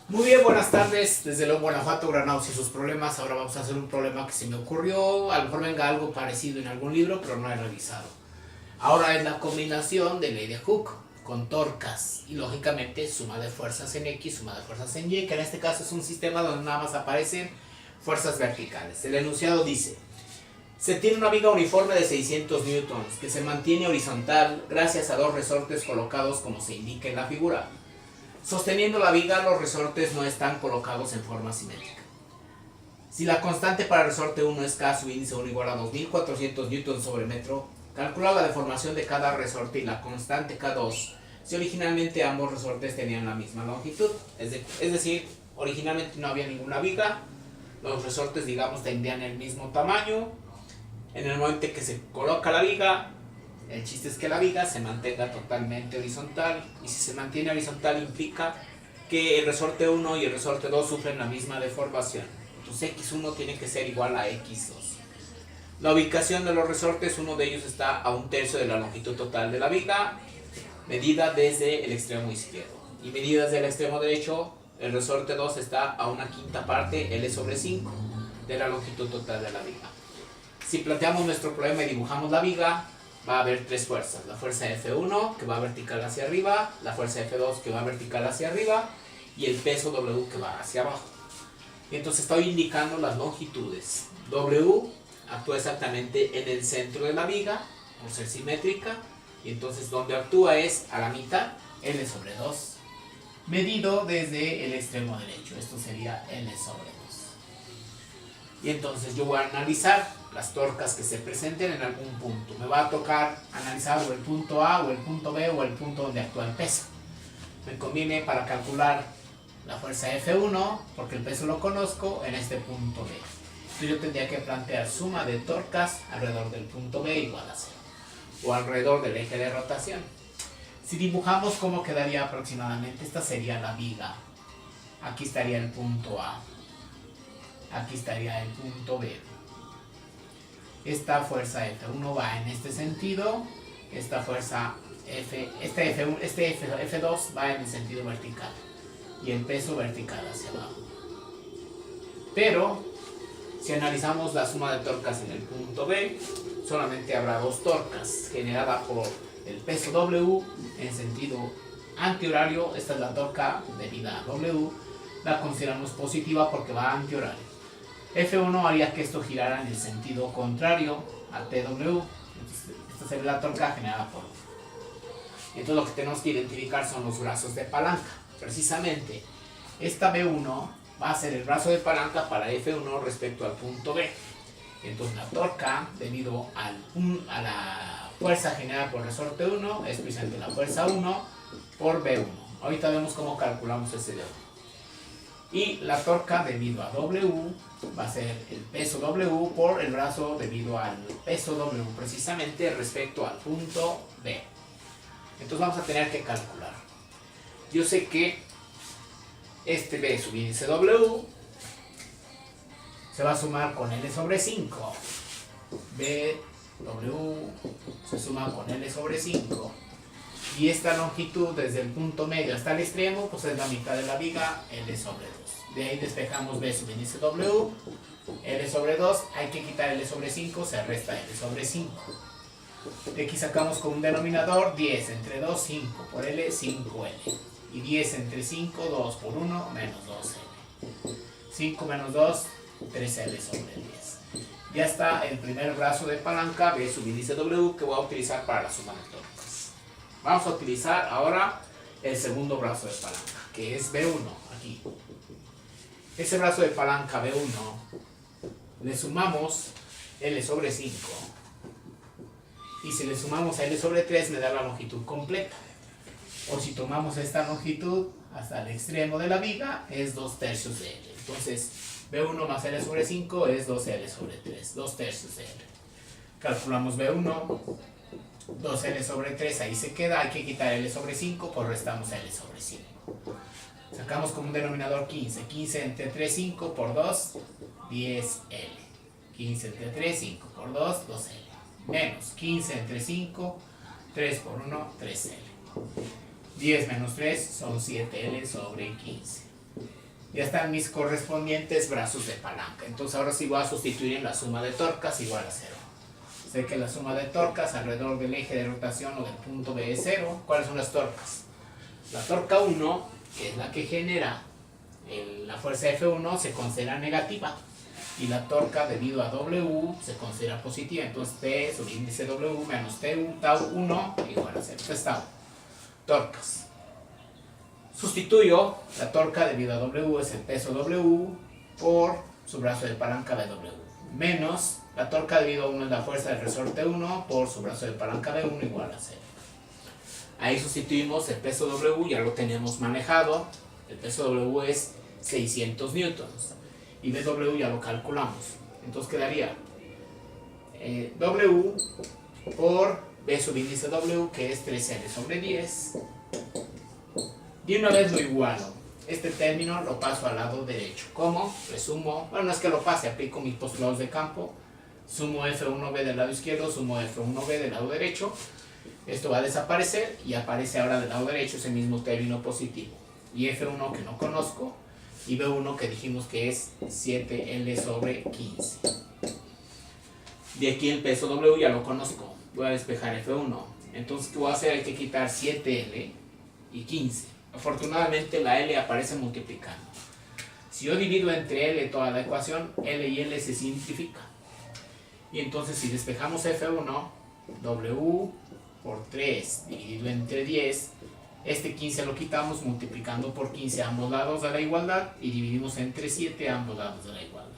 Muy bien, buenas tardes. Desde León, Guanajuato, Granados y sus problemas. Ahora vamos a hacer un problema que se me ocurrió. A lo mejor venga algo parecido en algún libro, pero no he revisado. Ahora es la combinación de ley de Hooke con torcas y lógicamente suma de fuerzas en X, suma de fuerzas en Y, que en este caso es un sistema donde nada más aparecen fuerzas verticales. El enunciado dice: se tiene una viga uniforme de 600 newtons que se mantiene horizontal gracias a dos resortes colocados como se indica en la figura. Sosteniendo la viga, los resortes no están colocados en forma simétrica. Si la constante para el resorte 1 es K, su índice 1 igual a 2400 newtons sobre metro, calcula la deformación de cada resorte y la constante K2 si originalmente ambos resortes tenían la misma longitud. Es decir, originalmente no había ninguna viga, los resortes, digamos, tendrían el mismo tamaño. En el momento en que se coloca la viga, el chiste es que la viga se mantenga totalmente horizontal, y si se mantiene horizontal implica que el resorte 1 y el resorte 2 sufren la misma deformación. Entonces X1 tiene que ser igual a X2. La ubicación de los resortes, uno de ellos está a 1/3 de la longitud total de la viga, medida desde el extremo izquierdo. Y medida desde el extremo derecho, el resorte 2 está a 1/5 parte, L sobre 5, de la longitud total de la viga. Si planteamos nuestro problema y dibujamos la viga, va a haber tres fuerzas: la fuerza F1 que va vertical hacia arriba, la fuerza F2 que va vertical hacia arriba y el peso W que va hacia abajo. Y entonces estoy indicando las longitudes. W actúa exactamente en el centro de la viga por ser simétrica, y entonces donde actúa es a la mitad, L sobre 2, medido desde el extremo derecho. Esto sería L sobre 2. Y entonces yo voy a analizar las torcas que se presenten en algún punto. Me va a tocar analizar o el punto A o el punto B o el punto donde actúa el peso. Me conviene para calcular la fuerza F1, porque el peso lo conozco, en este punto B. Entonces yo tendría que plantear suma de torcas alrededor del punto B igual a 0, o alrededor del eje de rotación. Si dibujamos cómo quedaría aproximadamente, esta sería la viga. Aquí estaría el punto A. Aquí estaría el punto B. Esta fuerza F1 va en este sentido. Esta fuerza F2 va en el sentido vertical. Y el peso vertical hacia abajo. Pero, si analizamos la suma de torcas en el punto B, solamente habrá dos torcas, generada por el peso W en sentido antihorario. Esta es la torca debida a W. La consideramos positiva porque va antihorario. F1 haría que esto girara en el sentido contrario a TW. Entonces, esta sería la torca generada por. Entonces lo que tenemos que identificar son los brazos de palanca. Precisamente, esta B1 va a ser el brazo de palanca para F1 respecto al punto B. Entonces la torca, debido a la fuerza generada por el resorte 1, es precisamente la fuerza 1 por B1. Ahorita vemos cómo calculamos ese D1. Y la torca debido a W va a ser el peso W por el brazo debido al peso W, precisamente respecto al punto B. Entonces vamos a tener que calcular. Yo sé que este B subíndice W se va a sumar con L sobre 5. BW se suma con L sobre 5. Y esta longitud desde el punto medio hasta el extremo, pues es la mitad de la viga, L sobre 2. De ahí despejamos B subíndice W, L sobre 2, hay que quitar L sobre 5, se resta L sobre 5. De aquí sacamos con un denominador 10 entre 2, 5 por L, 5L. Y 10 entre 5, 2 por 1, menos 2L. 5 menos 2, 3L sobre 10. Ya está el primer brazo de palanca, B subíndice W, que voy a utilizar para la suma de torcas. Vamos a utilizar ahora el segundo brazo de palanca, que es B1, aquí. Ese brazo de palanca B1 le sumamos L sobre 5. Y si le sumamos a L sobre 3 me da la longitud completa. O si tomamos esta longitud hasta el extremo de la viga, es 2/3 de L. Entonces, B1 más L sobre 5 es 2L sobre 3, 2/3 de L. Calculamos B1, 2L sobre 3, ahí se queda, hay que quitar L sobre 5, pues restamos L sobre 5. Sacamos como un denominador 15, 15 entre 3, 5 por 2, 10L. 15 entre 3, 5 por 2, 2L. Menos 15 entre 5, 3 por 1, 3L. 10 menos 3 son 7L sobre 15. Ya están mis correspondientes brazos de palanca. Entonces ahora sí voy a sustituir en la suma de torcas igual a 0. Sé que la suma de torcas alrededor del eje de rotación o del punto B es 0. ¿Cuáles son las torcas? La torca 1, que es la que genera la fuerza F1, se considera negativa. Y la torca debido a W se considera positiva. Entonces T sobre índice W menos tau 1 igual a 0. Esto es tau. Torcas. Sustituyo la torca debido a W, es el peso W, por su brazo de palanca BW. Menos la torca debido a 1 es la fuerza del resorte 1 por su brazo de palanca B1 igual a 0. Ahí sustituimos el peso W, ya lo tenemos manejado. El peso W es 600 newtons. Y BW ya lo calculamos. Entonces quedaría W por B subíndice W, que es 3L sobre 10. Y una vez lo igualo. Este término lo paso al lado derecho. ¿Cómo? Resumo. Bueno, no es que lo pase, aplico mis postulados de campo. Sumo F1B del lado izquierdo, sumo F1B del lado derecho. Esto va a desaparecer y aparece ahora del lado derecho ese mismo término positivo. Y F1 que no conozco. Y B1 que dijimos que es 7L sobre 15. De aquí el peso W ya lo conozco. Voy a despejar F1. Entonces, ¿qué voy a hacer? Hay que quitar 7L y 15. Afortunadamente la L aparece multiplicando. Si yo divido entre L toda la ecuación, L y L se simplifican. Y entonces si despejamos F1, W por 3 dividido entre 10, este 15 lo quitamos multiplicando por 15 ambos lados de la igualdad y dividimos entre 7 ambos lados de la igualdad.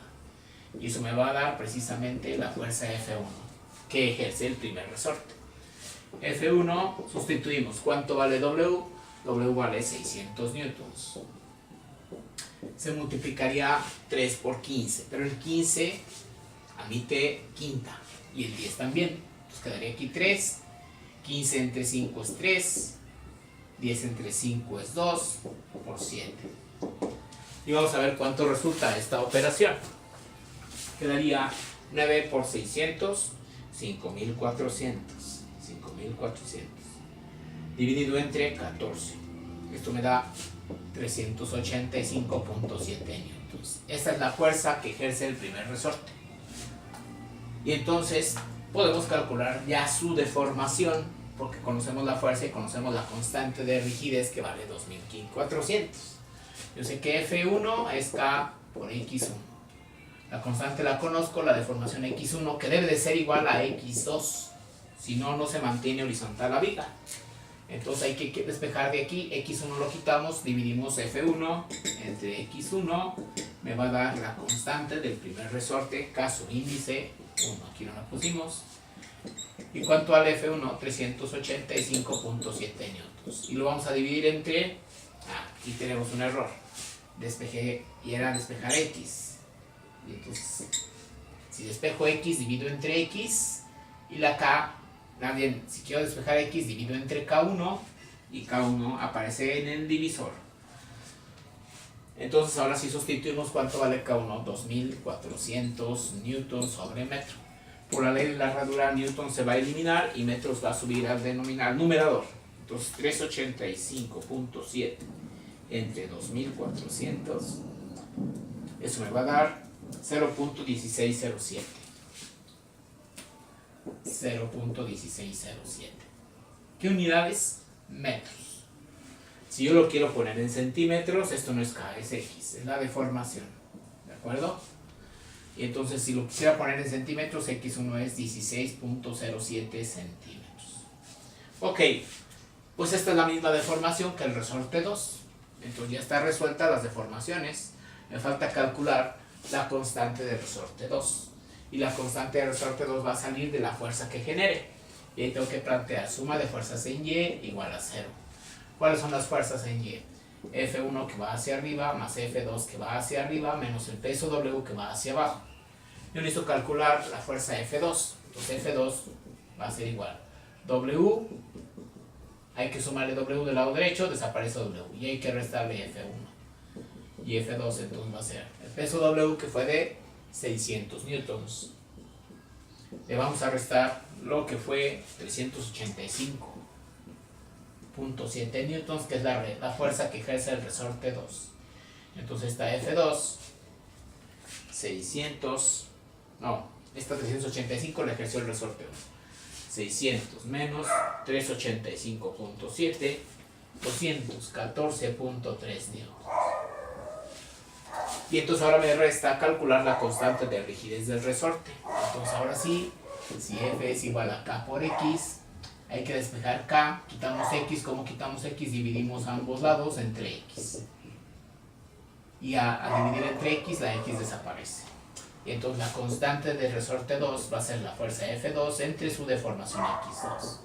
Y eso me va a dar precisamente la fuerza F1 que ejerce el primer resorte. F1 sustituimos. ¿Cuánto vale W? W vale 600 newtons. Se multiplicaría 3 por 15, pero el 15 admite quinta y el 10 también. Entonces quedaría aquí 3, 15 entre 5 es 3, 10 entre 5 es 2 por 7. Y vamos a ver cuánto resulta esta operación. Quedaría 9 por 600, 5400. 5400. Dividido entre 14. Esto me da 385.7 newtons. Esta es la fuerza que ejerce el primer resorte. Y entonces podemos calcular ya su deformación, porque conocemos la fuerza y conocemos la constante de rigidez que vale 2400. Yo sé que F1 es K por X1. La constante la conozco, la deformación X1, que debe de ser igual a X2. Si no, no se mantiene horizontal la viga. Entonces hay que despejar de aquí. X1 lo quitamos, dividimos F1 entre X1. Me va a dar la constante del primer resorte, K sub índice 1. Aquí no la pusimos. ¿Y cuánto vale F1? 385.7 newtons. Y lo vamos a dividir entre... aquí tenemos un error. Despejé y era despejar X. Y entonces, si despejo X, divido entre X. Y la K... Bien, si quiero despejar X, divido entre K1 y K1 aparece en el divisor. Entonces ahora sí sustituimos cuánto vale K1, 2400 newtons sobre metro. Por la ley de la herradura, newton se va a eliminar y metros va a subir al numerador. Entonces 385.7 entre 2400, eso me va a dar 0.1607. 0.1607. ¿Qué unidades? Metros. Si yo lo quiero poner en centímetros, esto no es K, es X, es la deformación. ¿De acuerdo? Y entonces si lo quisiera poner en centímetros, X1 es 16.07 centímetros. Ok, pues esta es la misma deformación que el resorte 2. Entonces ya está resuelta las deformaciones. Me falta calcular la constante del resorte 2. Y la constante de resorte 2 va a salir de la fuerza que genere. Y ahí tengo que plantear suma de fuerzas en Y igual a 0. ¿Cuáles son las fuerzas en Y? F1 que va hacia arriba más F2 que va hacia arriba menos el peso W que va hacia abajo. Yo necesito calcular la fuerza F2. Entonces F2 va a ser igual. W, hay que sumarle W del lado derecho, desaparece W. Y hay que restarle F1. Y F2 entonces va a ser el peso W que fue de 600 newtons. Le vamos a restar lo que fue 385. 0.7 newtons, que es la fuerza que ejerce el resorte 2. Entonces esta F2, 385 la ejerció el resorte 1. 600 menos 385.7, 214.3 newtons. Y entonces ahora me resta calcular la constante de rigidez del resorte. Entonces ahora sí, si F es igual a K por X, hay que despejar K, quitamos X. ¿Cómo quitamos X? Dividimos ambos lados entre X. Y a dividir entre X, la X desaparece. Y entonces la constante de resorte 2 va a ser la fuerza F2 entre su deformación X2.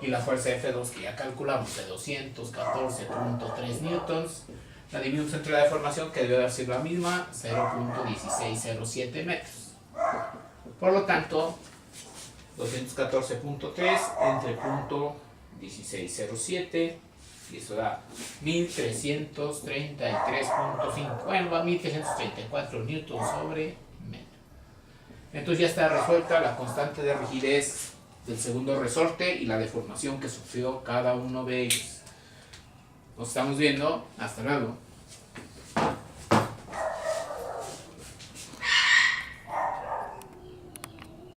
Y la fuerza F2 que ya calculamos de 214.3 newtons, la dividimos entre la deformación, que debe ser la misma, 0.1607 metros. Por lo tanto, 214.3 entre .1607, y eso da 1333.5. Bueno, va a 1334 newtons sobre metro. Entonces ya está resuelta la constante de rigidez del segundo resorte y la deformación que sufrió cada uno de ellos. Nos estamos viendo. Hasta luego.